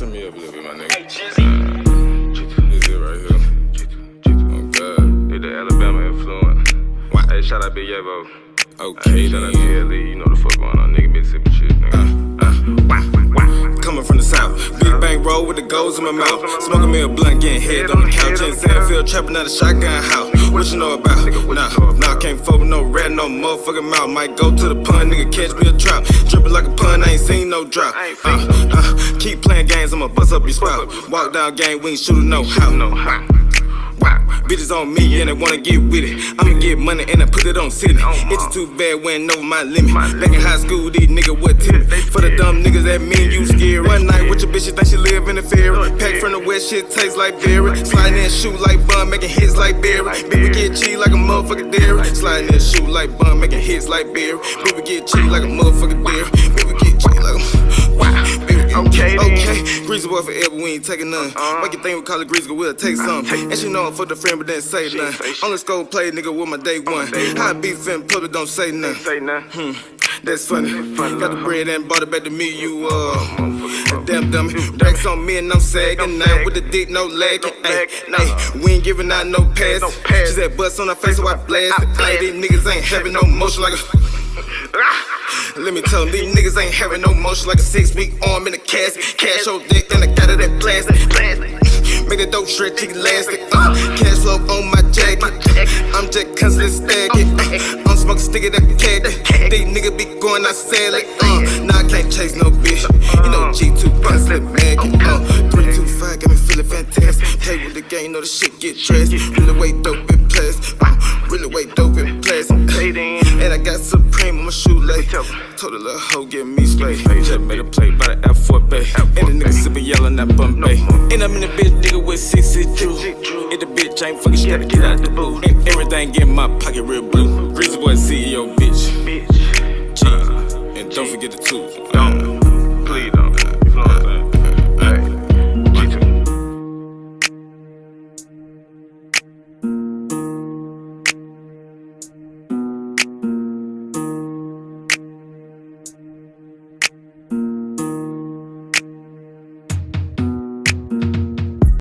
turn me up a little bit, my nigga. This it right here. Oh God. It's the Alabama influence. Wow. Hey, shout out Big Yavo. Okay, hey, shout out PLE. You know the fuck going on, nigga. Mississippi shit, nigga. Coming from the south, big bang roll with the goals in my mouth. Smoking me a blunt, getting head on the couch. In Sandfield, trapping out a shotgun house. What you know about? Nah, can't fuck with no rat, no motherfucking mouth. Might go to the pun, nigga, catch me a drop. Drippin' like a pun, I ain't seen no drop. Keep playing games, I'ma bust up your spot. Walk down game, we ain't shootin' no how. Bitches on me and they wanna get with it. I'ma get money and I put it on city. It's too bad, went over my limit. Back in high school, these niggas what timid. For the dumb niggas that mean you scared. One night with your bitch, you think she live in the ferry. Pack from the west, shit tastes like berry. Sliding in, shoot like bun, making hits like berry. Baby get cheese like a motherfucker dairy. Sliding in, shoot like bun, making hits like berry. Baby get cheese like a motherfucker dairy. Baby get cheese like a Okay, Greasy boy forever, we ain't taking none. Why you think we call it Greasy, we'll take some. And she know I'm for the friend, but didn't say nothing. Only score play, nigga, with my day one. How I beef in public, don't say nothing. That's funny. Got the bread and bought it back to me, you damn dummy. Racks on me and I'm sagging. Now with the dick, no lagging. Ay, we ain't giving out no pass. She said bust on her face, so I blast it. Ay, these niggas ain't having no motion like a... Let me tell them, these niggas ain't having no motion like a 6-week arm in a casket. Cash on dick and I got it that plastic. Make the dope shred, chicken elastic. Cash flow on my jacket. I'm just constantly stacking. I'm smoking sticky that khaki. These niggas be going outside like Nah, I can't chase no bitch. You know G2 constantly magging. 325 got me feeling fantastic. Play with the game, know the shit get dressed. Really way dope in plastic. Really way dope in plastic. And I got Supreme on my shoelace. Told the little hoe get me straight. Just made a play by the F4 Bay. And the nigga sippin' yellin' at Bombay. And I'm in the bitch nigga with 6 Drew. And the bitch ain't fucking shit, gotta get out the boot. And everything get in my pocket real blue. Greasy boy CEO bitch. G. And don't forget the tooth.